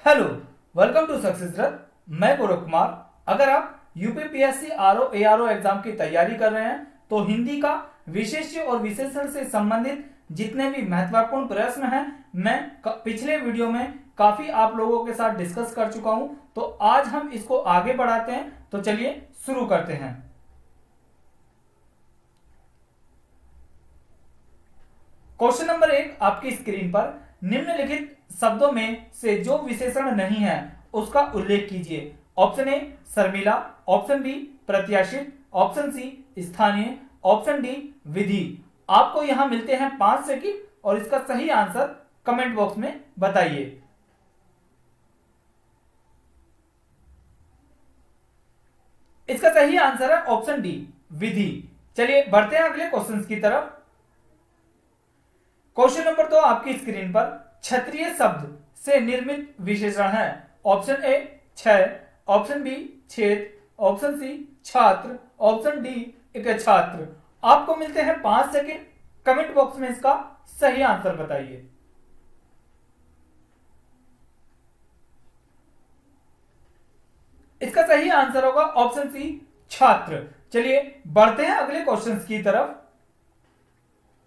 Hello, welcome to success रथ। मैं गौरव कुमार। अगर आप यूपीपीएससी आरओ एआरओ एग्जाम की तैयारी कर रहे हैं तो हिंदी का विशेष्य और विशेषण से संबंधित जितने भी महत्वपूर्ण प्रश्न हैं मैं पिछले वीडियो में काफी आप लोगों के साथ डिस्कस कर चुका हूं। तो आज हम इसको आगे बढ़ाते हैं। तो चलिए शुरू करते हैं। क्वेश्चन नंबर 1 आपकी स्क्रीन पर निम्नलिखित शब्दों में से जो विशेषण नहीं है उसका उल्लेख कीजिए। ऑप्शन ए शर्मिला, ऑप्शन बी प्रत्याशित, ऑप्शन सी स्थानीय, ऑप्शन डी विधि। आपको यहां मिलते हैं 5 सेकंड और इसका सही आंसर कमेंट बॉक्स में बताइए। इसका सही आंसर है ऑप्शन डी विधि। चलिए बढ़ते हैं अगले क्वेश्चन की तरफ। क्वेश्चन नंबर 2 आपकी स्क्रीन पर क्षत्रिय शब्द से निर्मित विशेषण है। ऑप्शन ए क्षय, ऑप्शन बी छेद, ऑप्शन सी छात्र, ऑप्शन डी एक छात्र। आपको मिलते हैं 5 सेकंड। कमेंट बॉक्स में इसका सही आंसर बताइए। इसका सही आंसर होगा ऑप्शन सी छात्र। चलिए बढ़ते हैं अगले क्वेश्चन की तरफ।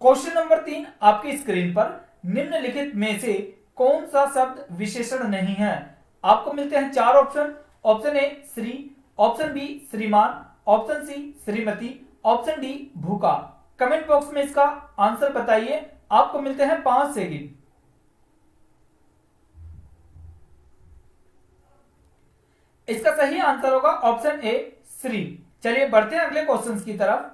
क्वेश्चन नंबर 3 आपकी स्क्रीन पर निम्नलिखित में से कौन सा शब्द विशेषण नहीं है। आपको मिलते हैं 4 option. Option A Shri, option B श्रीमान, ऑप्शन सी श्रीमती, ऑप्शन डी भूखा। कमेंट बॉक्स में इसका आंसर बताइए। आपको मिलते हैं 5 सेकंड। इसका सही आंसर होगा ऑप्शन ए श्री। चलिए बढ़ते हैं अगले क्वेश्चन की तरफ।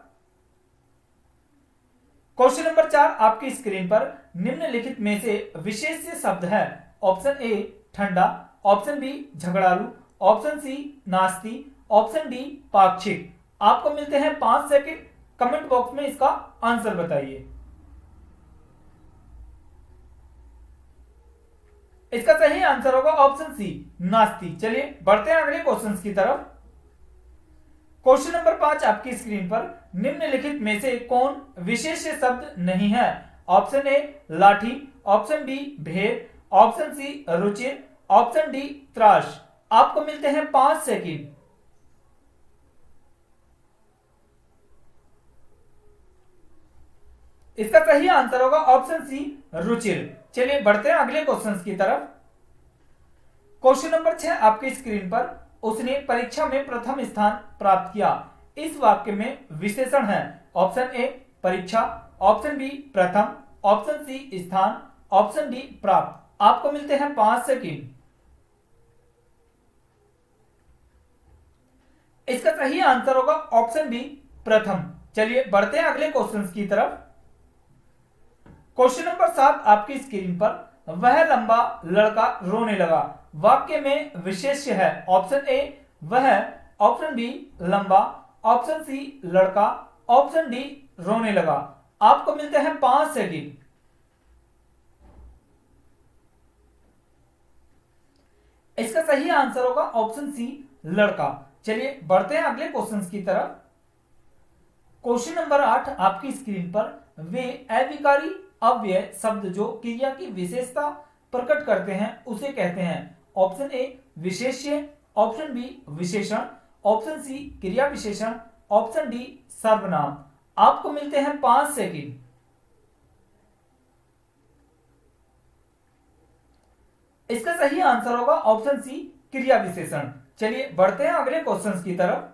क्वेश्चन नंबर 4 आपकी स्क्रीन पर निम्नलिखित में से विशेष्य शब्द है। ऑप्शन ए ठंडा, ऑप्शन बी झगड़ालू, ऑप्शन सी नास्ती, ऑप्शन डी पाक्षिक। आपको मिलते हैं 5 सेकंड। कमेंट बॉक्स में इसका आंसर बताइए। इसका सही आंसर होगा ऑप्शन सी नास्ती। चलिए बढ़ते हैं अगले क्वेश्चन की तरफ। क्वेश्चन नंबर 5 आपकी स्क्रीन पर निम्नलिखित में से कौन विशेष शब्द नहीं है। ऑप्शन ए लाठी, ऑप्शन बी भेद, option C Ruchir, option D त्रास। आपको मिलते हैं 5 सेकंड। इसका सही आंसर होगा ऑप्शन सी रुचिर। चलिए बढ़ते हैं अगले क्वेश्चन की तरफ। क्वेश्चन नंबर 6 आपकी स्क्रीन पर उसने परीक्षा में प्रथम स्थान प्राप्त किया। इस वाक्य में विशेषण है। ऑप्शन ए परीक्षा, ऑप्शन बी प्रथम, ऑप्शन सी स्थान, ऑप्शन डी प्राप्त। आपको मिलते हैं 5 सेकंड। इसका सही आंसर होगा ऑप्शन बी प्रथम। चलिए बढ़ते हैं अगले क्वेश्चन की तरफ। क्वेश्चन नंबर 7 आपकी स्क्रीन पर वह लंबा लड़का रोने लगा। वाक्य में विशेष्य है। ऑप्शन ए वह, ऑप्शन बी लंबा, ऑप्शन सी लड़का, ऑप्शन डी रोने लगा। आपको मिलते हैं 5 सेकंड। इसका सही आंसर होगा ऑप्शन सी लड़का। चलिए बढ़ते हैं अगले क्वेश्चन की तरफ। क्वेश्चन नंबर 8 आपकी स्क्रीन पर वे अविकारी अव्यय शब्द जो क्रिया की विशेषता प्रकट करते हैं उसे कहते हैं। ऑप्शन ए विशेष्य, ऑप्शन बी विशेषण, ऑप्शन सी क्रिया विशेषण, ऑप्शन डी सर्वनाम। आपको मिलते हैं 5 सेकंड। इसका सही आंसर होगा ऑप्शन सी क्रिया विशेषण। चलिए बढ़ते हैं अगले क्वेश्चन की तरफ।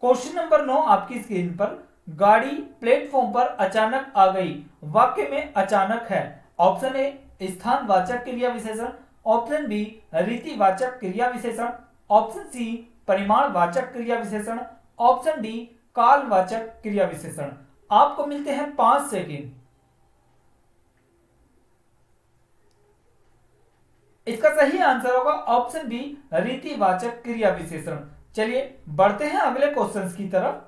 क्वेश्चन नंबर 9 आपकी स्क्रीन पर गाड़ी प्लेटफॉर्म पर अचानक आ गई। वाक्य में अचानक है। ऑप्शन ए स्थानवाचक क्रिया विशेषण, ऑप्शन बी रीतिवाचक क्रिया विशेषण, ऑप्शन सी परिमाणवाचक क्रिया विशेषण, ऑप्शन डी कालवाचक क्रिया विशेषण। आपको मिलते हैं 5 सेकंड। इसका सही आंसर होगा ऑप्शन बी रीतिवाचक क्रिया विशेषण। चलिए बढ़ते हैं अगले क्वेश्चन की तरफ।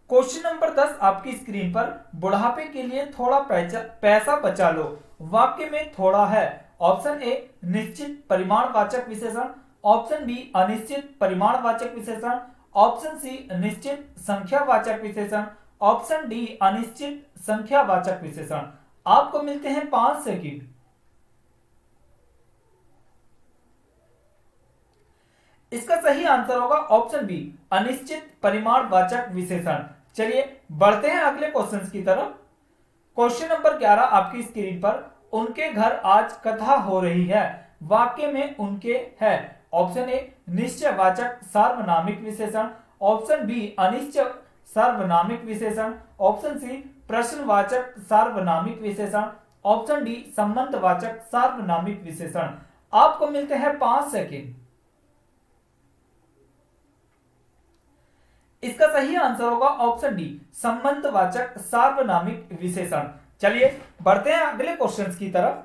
क्वेश्चन नंबर 10 आपकी स्क्रीन पर बुढ़ापे के लिए थोड़ा पैसा बचा लो। वाक्य में थोड़ा है। ऑप्शन ए निश्चित परिमाणवाचक विशेषण, ऑप्शन बी अनिश्चित परिमाणवाचक विशेषण, ऑप्शन सी निश्चित संख्यावाचक विशेषण, ऑप्शन डी अनिश्चित संख्यावाचक विशेषण। आपको मिलते हैं 5 सेकंड। इसका सही आंसर होगा ऑप्शन बी, अनिश्चित परिमाणवाचक विशेषण। चलिए बढ़ते हैं अगले क्वेश्चन की तरफ। क्वेश्चन नंबर 11 आपकी स्क्रीन पर, उनके घर आज कथा हो रही है, वाक्य में उनके है। ऑप्शन ए निश्चयवाचक सार्वनामिक विशेषण, ऑप्शन बी अनिश्चय सार्वनामिक विशेषण, ऑप्शन सी प्रश्नवाचक सार्वनामिक विशेषण, ऑप्शन डी संबंधवाचक सार्वनामिक विशेषण। आपको मिलते हैं 5 सेकंड। इसका सही आंसर होगा ऑप्शन डी, संबंधवाचक सार्वनामिक विशेषण। चलिए बढ़ते हैं अगले क्वेश्चन की तरफ।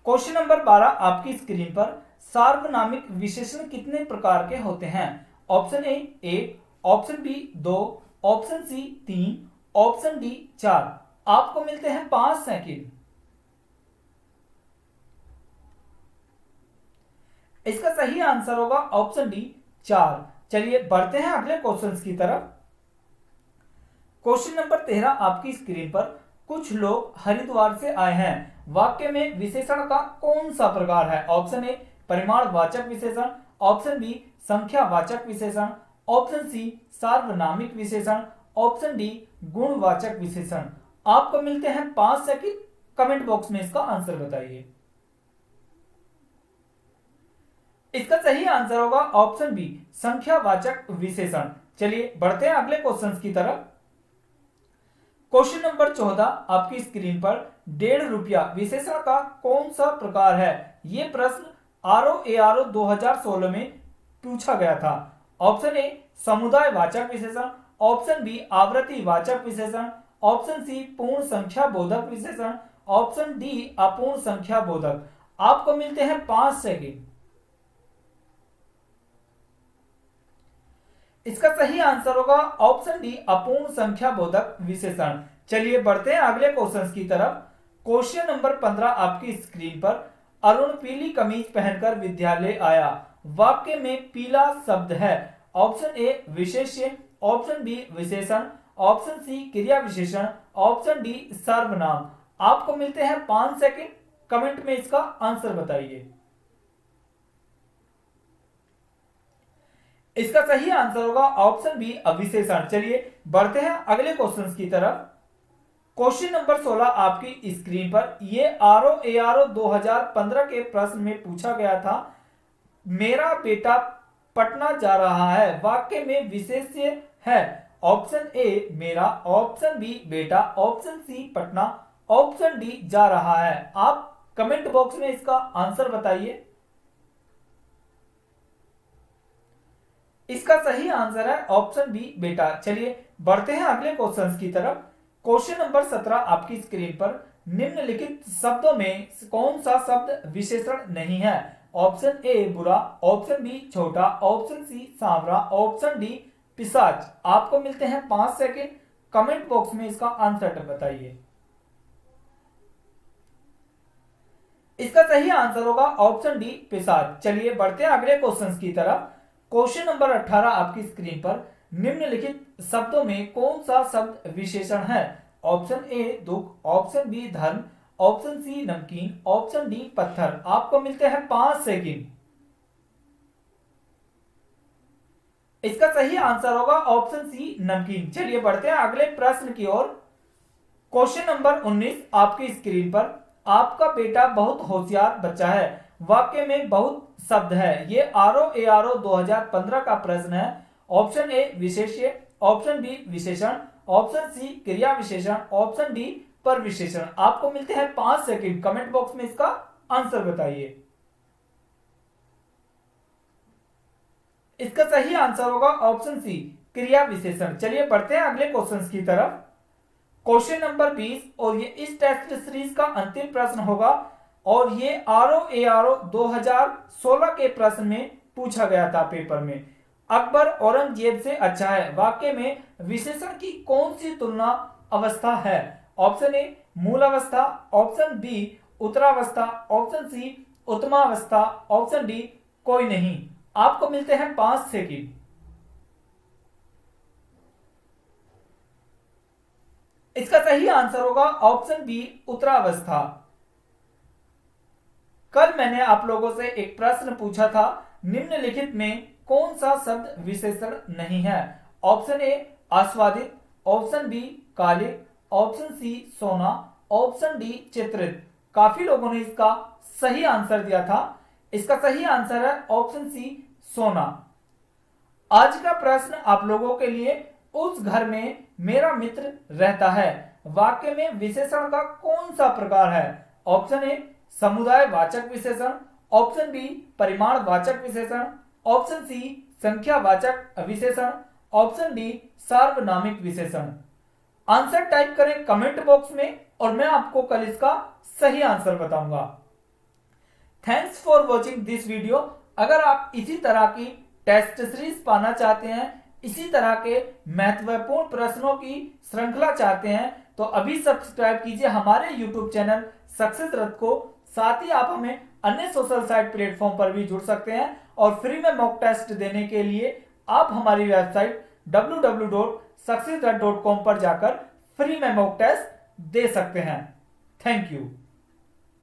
क्वेश्चन नंबर 12 आपकी स्क्रीन पर, सार्वनामिक विशेषण कितने प्रकार के होते हैं? Option A 1, option B 2, option C 3, option D 4। आपको मिलते हैं 5 सेकंड। इसका सही आंसर होगा ऑप्शन डी 4। चलिए बढ़ते हैं अगले क्वेश्चन की तरफ। क्वेश्चन नंबर 13 आपकी स्क्रीन पर, कुछ लोग हरिद्वार से आए हैं, वाक्य में विशेषण का कौन सा प्रकार है? ऑप्शन ए परिमाणवाचक विशेषण, ऑप्शन बी संख्यावाचक विशेषण, ऑप्शन सी सार्वनामिक विशेषण, ऑप्शन डी गुणवाचक विशेषण। आपको मिलते हैं 5 सेकंड। कमेंट बॉक्स में इसका आंसर बताइए। इसका सही आंसर होगा ऑप्शन बी संख्यावाचक विशेषण। चलिए बढ़ते हैं अगले क्वेश्चन की तरफ। क्वेश्चन नंबर 14 आपकी स्क्रीन पर, 1.5 रुपया विशेषण का कौन सा प्रकार है? यह प्रश्न ROARO 2016 में पूछा गया था। ऑप्शन ए समुदाय वाचक विशेषण, ऑप्शन बी आवृत्ति वाचक विशेषण, ऑप्शन सी पूर्ण संख्या बोधक विशेषण, ऑप्शन डी अपूर्ण संख्या बोधक। आपको मिलते हैं 5 सेकंड। इसका सही आंसर होगा ऑप्शन डी अपूर्ण संख्या बोधक विशेषण। चलिए बढ़ते हैं अगले क्वेश्चन की तरफ। क्वेश्चन नंबर 15 आपकी स्क्रीन पर, अरुण पीली कमीज पहनकर विद्यालय आया, वाक्य में पीला शब्द है। ऑप्शन ए विशेष्य, ऑप्शन बी विशेषण, ऑप्शन सी क्रिया विशेषण, ऑप्शन डी सर्वनाम। आपको मिलते हैं 5 सेकंड। कमेंट में इसका आंसर बताइए। इसका सही आंसर होगा ऑप्शन बी अविशेषण। चलिए बढ़ते हैं अगले क्वेश्चन की तरफ। क्वेश्चन नंबर 16 आपकी स्क्रीन पर, ये ROARO 2015 के प्रश्न में पूछा गया था, मेरा बेटा पटना जा रहा है, वाक्य में विशेष्य है। ऑप्शन ए मेरा, ऑप्शन बी बेटा, option C Patna, option D जा रहा है। आप कमेंट बॉक्स में इसका आंसर बताइए। इसका सही आंसर है ऑप्शन बी बेटा। चलिए बढ़ते हैं अगले क्वेश्चन की तरफ। क्वेश्चन नंबर 17 आपकी स्क्रीन पर, निम्नलिखित शब्दों में कौन सा शब्द विशेषण नहीं है? ऑप्शन ए बुरा, ऑप्शन बी छोटा, ऑप्शन सी सांवरा, ऑप्शन डी पिशाच। आपको मिलते हैं 5 सेकंड। कमेंट बॉक्स में इसका आंसर बताइए। इसका सही आंसर होगा ऑप्शन डी पिशाच। चलिए बढ़ते हैं अगले क्वेश्चन की तरफ। क्वेश्चन नंबर 18 आपकी स्क्रीन पर, निम्नलिखित शब्दों में कौन सा शब्द विशेषण है? ऑप्शन ए दुख, ऑप्शन बी धर्म, ऑप्शन सी नमकीन, ऑप्शन डी पत्थर। आपको मिलते हैं 5 सेकंड। इसका सही आंसर होगा ऑप्शन सी नमकीन। चलिए बढ़ते हैं अगले प्रश्न की ओर। क्वेश्चन नंबर 19 आपकी स्क्रीन पर, आपका बेटा बहुत होशियार बच्चा है, वाक्य में बहुत शब्द है। ये ROARO 2015 का प्रश्न है। ऑप्शन ए विशेष्य, ऑप्शन बी विशेषण, ऑप्शन सी क्रिया विशेषण, ऑप्शन डी पर विशेषण। आपको मिलते हैं 5 सेकंड। कमेंट बॉक्स में इसका आंसर बताइए। इसका सही आंसर होगा ऑप्शन सी क्रिया विशेषण। चलिए बढ़ते हैं अगले क्वेश्चन की तरफ। क्वेश्चन नंबर 20 और ये इस टेस्ट सीरीज का अंतिम प्रश्न होगा और ये ROARO 2016 के प्रश्न में पूछा गया था पेपर में। अकबर औरंगजेब से अच्छा है, वाक्य में विशेषण की कौन सी तुलना अवस्था है? ऑप्शन ए मूल अवस्था, ऑप्शन बी उत्तरावस्था, ऑप्शन सी उत्तमावस्था, ऑप्शन डी कोई नहीं। आपको मिलते हैं 5 सेकंड। इसका सही आंसर होगा ऑप्शन बी उत्तरावस्था। कल मैंने आप लोगों से एक प्रश्न पूछा था निम्नलिखित में कौन सा शब्द विशेषण नहीं है? ऑप्शन ए आस्वादित, ऑप्शन बी कालिक, ऑप्शन सी सोना, ऑप्शन डी चित्रित। काफी लोगों ने इसका सही आंसर दिया था। इसका सही आंसर है ऑप्शन सी सोना। आज का प्रश्न आप लोगों के लिए, उस घर में मेरा मित्र रहता है, वाक्य में विशेषण का कौन सा प्रकार है? ऑप्शन ए समुदाय वाचक विशेषण, ऑप्शन बी परिमाण वाचक विशेषण, ऑप्शन सी संख्या वाचक विशेषण, ऑप्शन डी सार्वनामिक विशेषण। आंसर टाइप करें कमेंट बॉक्स में और मैं आपको कल इसका सही आंसर बताऊंगा। Thanks for watching this video. अगर आप इसी तरह की टेस्ट सीरीज पाना चाहते हैं, इसी तरह के महत्वपूर्ण प्रश्नों की श्रृंखला चाहते हैं, तो अभी सब्सक्राइब कीजिए हमारे YouTube चैनल सक्सेस रथ को। साथ ही आप हमें अन्य सोशल साइट प्लेटफॉर्म पर भी जुड़ सकते हैं और फ्री में मॉक टेस्ट देने के लिए आप हमारी वेबसाइट www.successrath.com पर जाकर फ्री में मॉक टेस्ट दे सकते हैं। Thank you.